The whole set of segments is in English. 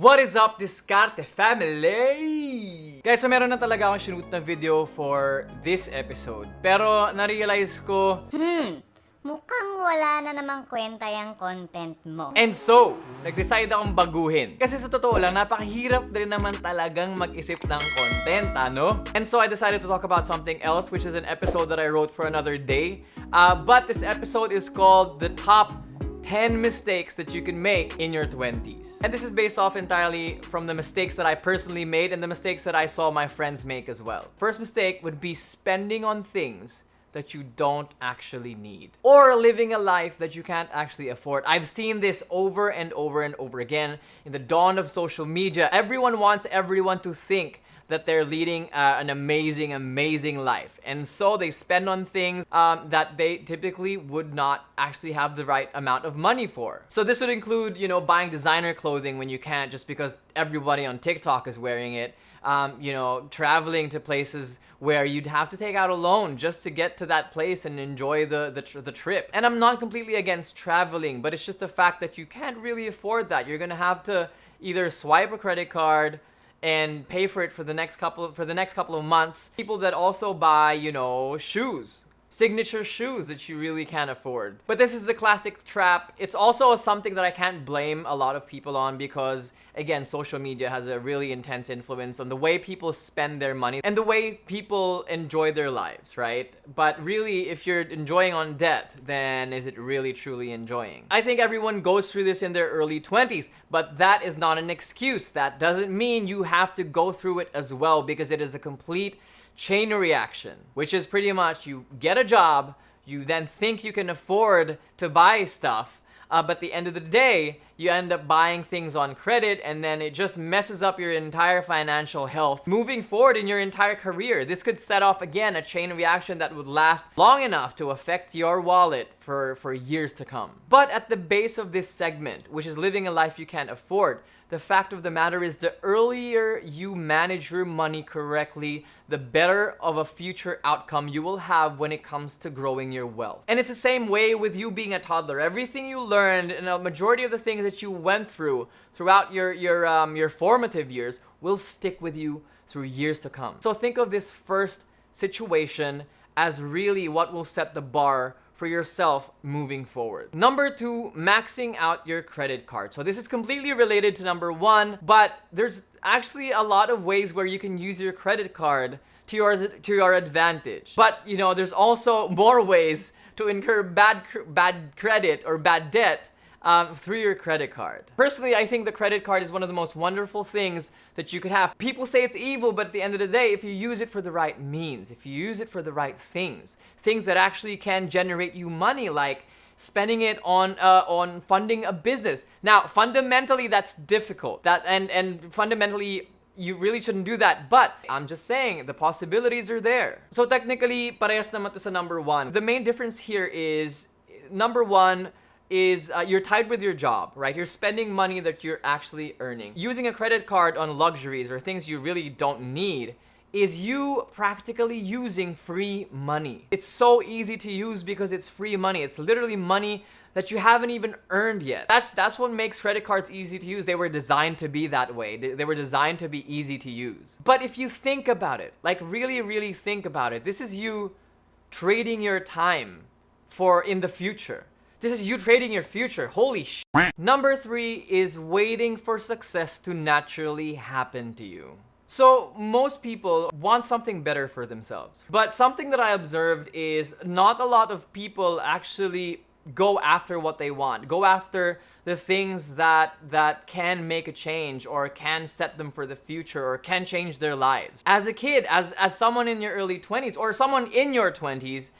What is up, Diskarte family? Guys, so meron na talaga akong shoot na video for this episode. Pero na-realize ko, mukhang wala na namang kwenta yung content mo. and so, nag-decide akong baguhin. Kasi sa totoo lang, napakahirap din naman talagang mag-isip ng content, ano? And so I decided to talk about something else, which is an episode that I wrote for another day. But this episode is called The Top 10 Mistakes That You Can Make in Your 20s. And this is based off entirely from the mistakes that I personally made and the mistakes that I saw my friends make as well. First mistake would be spending on things that you don't actually need, or living a life that you can't actually afford. I've seen this over and over and over again in the dawn of social media. Everyone wants everyone to think that they're leading an amazing life, and so they spend on things that they typically would not actually have the right amount of money for. So this would include, buying designer clothing when you can't just because everybody on TikTok is wearing it. Traveling to places where you'd have to take out a loan just to get to that place and enjoy the trip. And I'm not completely against traveling, but it's just the fact that you can't really afford that. You're gonna have to either swipe a credit card and pay for it for the next couple of months. People that also buy, shoes. Signature shoes that you really can't afford. But this is a classic trap. It's also something that I can't blame a lot of people on because, again, social media has a really intense influence on the way people spend their money and the way people enjoy their lives, right? But really, if you're enjoying on debt, then is it really truly enjoying? I think everyone goes through this in their early 20s, but that is not an excuse. That doesn't mean you have to go through it as well, because it is a complete chain reaction, which is pretty much you get a job, you then think you can afford to buy stuff, but at the end of the day, you end up buying things on credit, and then it just messes up your entire financial health moving forward in your entire career. This could set off, again, a chain reaction that would last long enough to affect your wallet for years to come. But at the base of this segment, which is living a life you can't afford, the fact of the matter is the earlier you manage your money correctly, the better of a future outcome you will have when it comes to growing your wealth. And it's the same way with you being a toddler. Everything you learned and a majority of the things that you went through throughout your formative years will stick with you through years to come. So think of this first situation as really what will set the bar for yourself moving forward. Number 2, maxing out your credit card. So this is completely related to number 1, but there's actually a lot of ways where you can use your credit card to your advantage. But there's also more ways to incur bad credit or bad debt through your credit card. Personally, I think the credit card is one of the most wonderful things that you could have. People say it's evil, but at the end of the day, if you use it for the right means, if you use it for the right things that actually can generate you money, like spending it on funding a business. Now, fundamentally, that's difficult. And fundamentally, you really shouldn't do that, but I'm just saying the possibilities are there. So technically, parehas naman to sa number 1. The main difference here is number 1 is you're tied with your job, right? You're spending money that you're actually earning. Using a credit card on luxuries or things you really don't need is you practically using free money. It's so easy to use because it's free money. It's literally money that you haven't even earned yet. That's what makes credit cards easy to use. They were designed to be that way. They were designed to be easy to use. But if you think about it, like really think about it, this is you trading your time for in the future. This is you trading your future. Holy sh**. Number 3 is waiting for success to naturally happen to you. So most people want something better for themselves. But something that I observed is not a lot of people actually go after what they want. Go after the things that can make a change or can set them for the future or can change their lives. As a kid, as someone in your early 20s or someone in your 20s,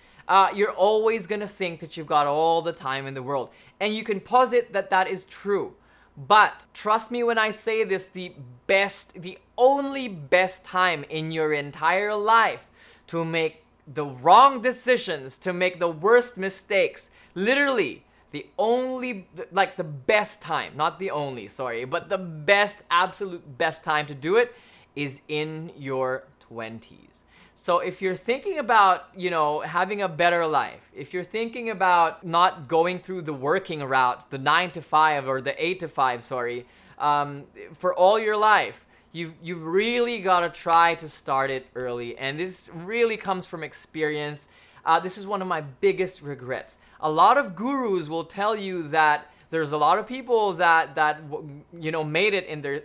you're always gonna think that you've got all the time in the world. And you can posit that is true. But trust me when I say this, the only best time in your entire life to make the wrong decisions, to make the worst mistakes, literally, the best time, not the only, sorry, but the absolute best time to do it is in your 20s. So if you're thinking about, having a better life, if you're thinking about not going through the working route, the 9 to 5 or the 8 to 5, for all your life. You've really got to try to start it early, and this really comes from experience. This is one of my biggest regrets. A lot of gurus will tell you that there's a lot of people that made it in their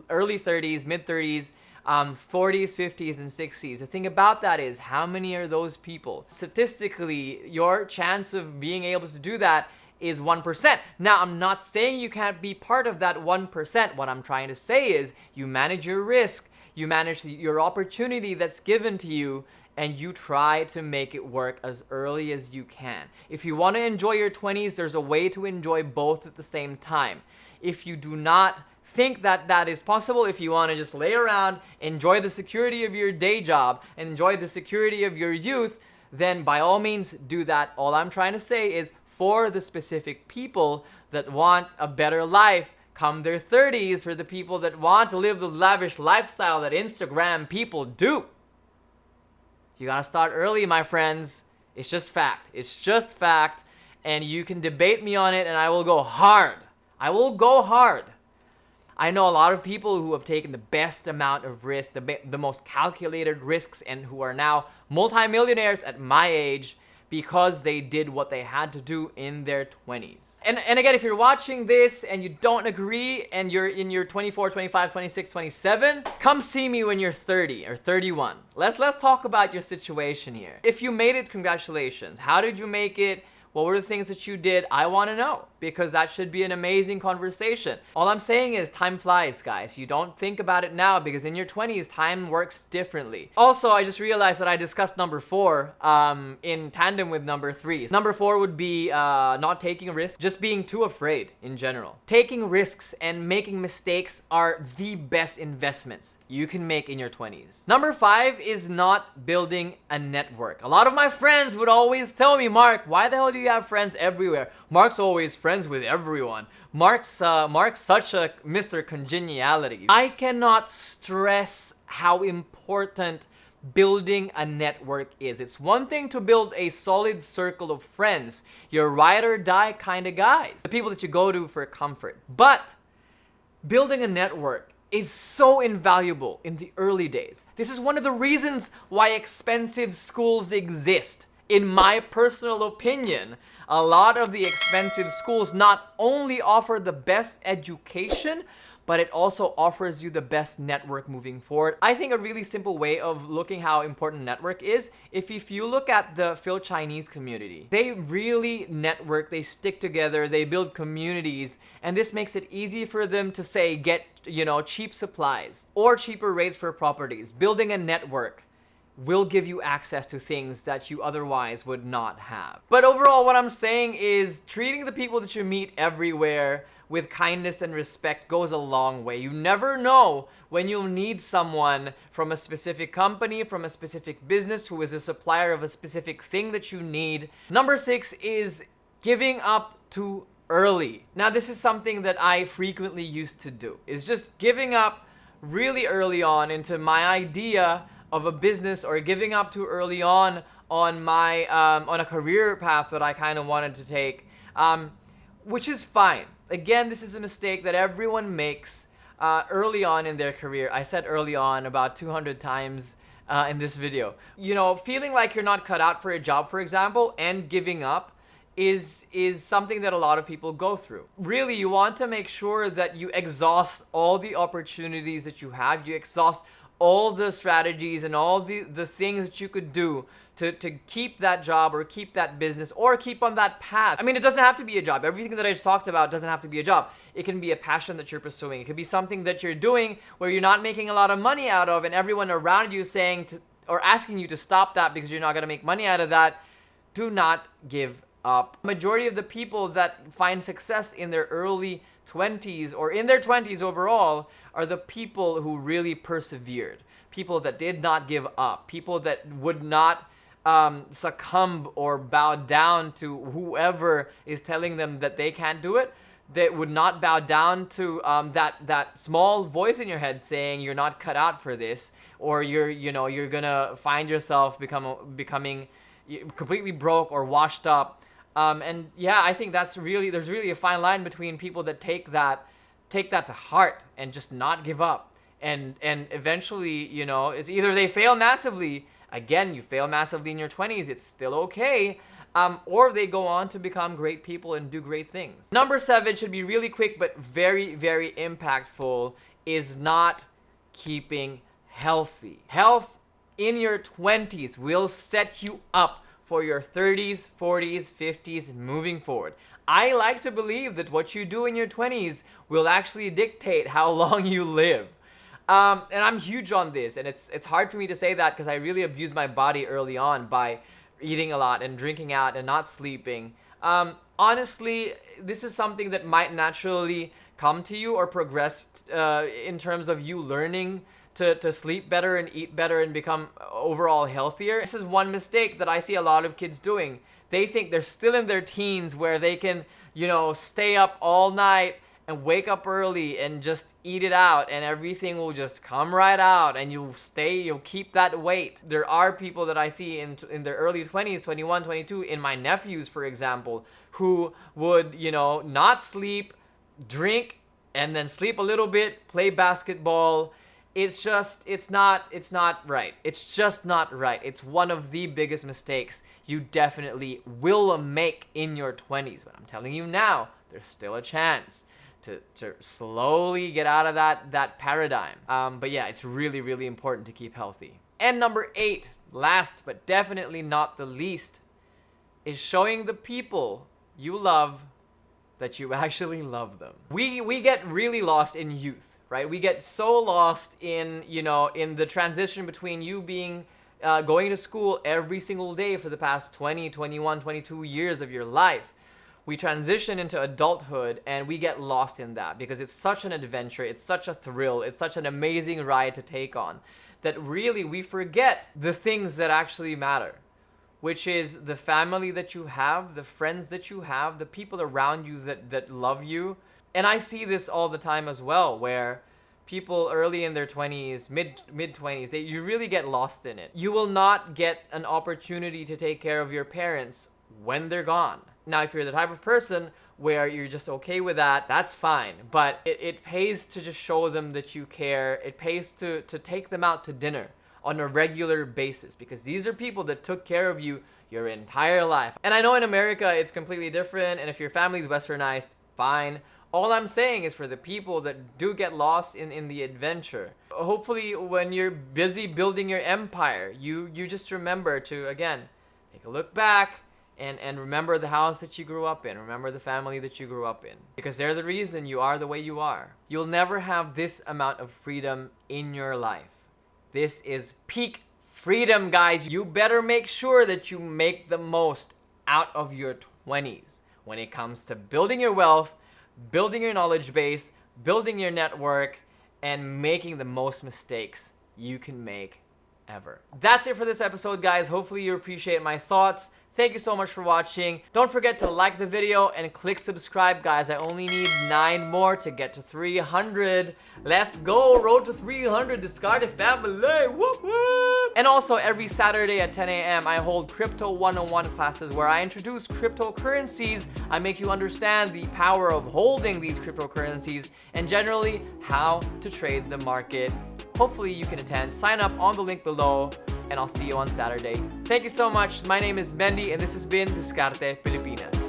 early 30s, mid 30s, 40s, 50s, and 60s. The thing about that is, how many are those people? Statistically, your chance of being able to do that is 1%. Now, I'm not saying you can't be part of that 1%. What I'm trying to say is, you manage your risk, you manage your opportunity that's given to you, and you try to make it work as early as you can. If you want to enjoy your 20s, there's a way to enjoy both at the same time. If you do not think that that is possible, if you want to just lay around, enjoy the security of your day job, and enjoy the security of your youth, then by all means do that. All I'm trying to say is, for the specific people that want a better life come their 30s, for the people that want to live the lavish lifestyle that Instagram people do, you gotta start early, my friends. It's just fact. It's just fact. And you can debate me on it, and I will go hard. I will go hard. I know a lot of people who have taken the best amount of risk, the most calculated risks, and who are now multimillionaires at my age because they did what they had to do in their 20s. And again, if you're watching this and you don't agree and you're in your 24, 25, 26, 27, come see me when you're 30 or 31. Let's talk about your situation here. If you made it, congratulations. How did you make it? What were the things that you did? I want to know, because that should be an amazing conversation. All I'm saying is, time flies, guys. You don't think about it now, because in your 20s, time works differently. Also, I just realized that I discussed number 4 in tandem with number 3. Number 4 would be not taking risks, just being too afraid in general. Taking risks and making mistakes are the best investments you can make in your 20s. Number 5 is not building a network. A lot of my friends would always tell me, Mark, why the hell do you have friends everywhere? Mark's always friends with everyone. Mark's such a Mr. Congeniality. I cannot stress how important building a network is. It's one thing to build a solid circle of friends, your ride or die kind of guys, the people that you go to for comfort. But building a network is so invaluable in the early days. This is one of the reasons why expensive schools exist. In my personal opinion, a lot of the expensive schools not only offer the best education, but it also offers you the best network moving forward. I think a really simple way of looking how important network is, if you look at the Phil Chinese community, they really network, they stick together, they build communities, and this makes it easy for them to say, get, cheap supplies or cheaper rates for properties. Building a network will give you access to things that you otherwise would not have. But overall, what I'm saying is, treating the people that you meet everywhere with kindness and respect goes a long way. You never know when you'll need someone from a specific company, from a specific business, who is a supplier of a specific thing that you need. Number 6 is giving up too early. Now, this is something that I frequently used to do, is just giving up really early on into my idea of a business, or giving up too early on my on a career path that I kind of wanted to take, which is fine. Again, this is a mistake that everyone makes early on in their career. I said early on about 200 times in this video. Feeling like you're not cut out for a job, for example, and giving up is something that a lot of people go through. Really, you want to make sure that you exhaust all the opportunities that you have. You exhaust all the strategies and all the things that you could do to keep that job or keep that business or keep on that path. I mean, it doesn't have to be a job. Everything that I just talked about doesn't have to be a job. It can be a passion that you're pursuing. It could be something that you're doing where you're not making a lot of money out of, and everyone around you saying or asking you to stop that because you're not going to make money out of that. Do not give up. Majority of the people that find success in their early 20s or in their 20s overall are the people who really persevered, people that did not give up, people that would not succumb or bow down to whoever is telling them that they can't do it. They would not bow down to that small voice in your head saying you're not cut out for this, or you're gonna find yourself becoming completely broke or washed up. And yeah, I think there's really a fine line between people that take that take that to heart and just not give up. And eventually, you know, it's either they fail massively. Again, you fail massively in your 20s, it's still okay. Or they go on to become great people and do great things. Number 7 should be really quick but very, very impactful, is not keeping healthy. Health in your 20s will set you up for your 30s, 40s, 50s, moving forward. I like to believe that what you do in your 20s will actually dictate how long you live. And I'm huge on this, and it's hard for me to say that because I really abused my body early on by eating a lot and drinking out and not sleeping. Honestly, this is something that might naturally come to you or progress in terms of you learning to sleep better and eat better and become overall healthier. This is one mistake that I see a lot of kids doing. They think they're still in their teens where they can, you know, stay up all night and wake up early and just eat it out and everything will just come right out and you'll keep that weight. There are people that I see in their early 20s, 21, 22, in my nephews, for example, who would, you know, not sleep, drink, and then sleep a little bit, play basketball. It's not right. It's just not right. It's one of the biggest mistakes you definitely will make in your 20s. But I'm telling you now, there's still a chance to slowly get out of that paradigm. But yeah, it's really, really important to keep healthy. And number 8, last but definitely not the least, is showing the people you love that you actually love them. We get really lost in youth, right? We get so lost in, you know, in the transition between you being going to school every single day for the past 20, 21, 22 years of your life. We transition into adulthood and we get lost in that because it's such an adventure, it's such a thrill, it's such an amazing ride to take on that really we forget the things that actually matter, which is the family that you have, the friends that you have, the people around you that love you. And I see this all the time as well, where people early in their 20s, mid-20s, you really get lost in it. You will not get an opportunity to take care of your parents when they're gone. Now, if you're the type of person where you're just okay with that, that's fine. But it pays to just show them that you care. It pays to take them out to dinner on a regular basis because these are people that took care of you your entire life. And I know in America it's completely different, and if your family's westernized, fine. All I'm saying is for the people that do get lost in the adventure, hopefully when you're busy building your empire, you just remember to, again, take a look back, and remember the house that you grew up in. Remember the family that you grew up in. Because they're the reason you are the way you are. You'll never have this amount of freedom in your life. This is peak freedom, guys. You better make sure that you make the most out of your 20s when it comes to building your wealth, building your knowledge base, building your network, and making the most mistakes you can make ever. That's it for this episode, guys. Hopefully you appreciate my thoughts. Thank you so much for watching. Don't forget to like the video and click subscribe, guys. I only need 9 more to get to 300. Let's go. Road to 300. Discarded family. Whoop, whoop. And also, every Saturday at 10 a.m., I hold Crypto 101 classes where I introduce cryptocurrencies. I make you understand the power of holding these cryptocurrencies and generally how to trade the market. Hopefully you can attend. Sign up on the link below. And I'll see you on Saturday. Thank you so much. My name is Bendy, and this has been Discarte Filipinas.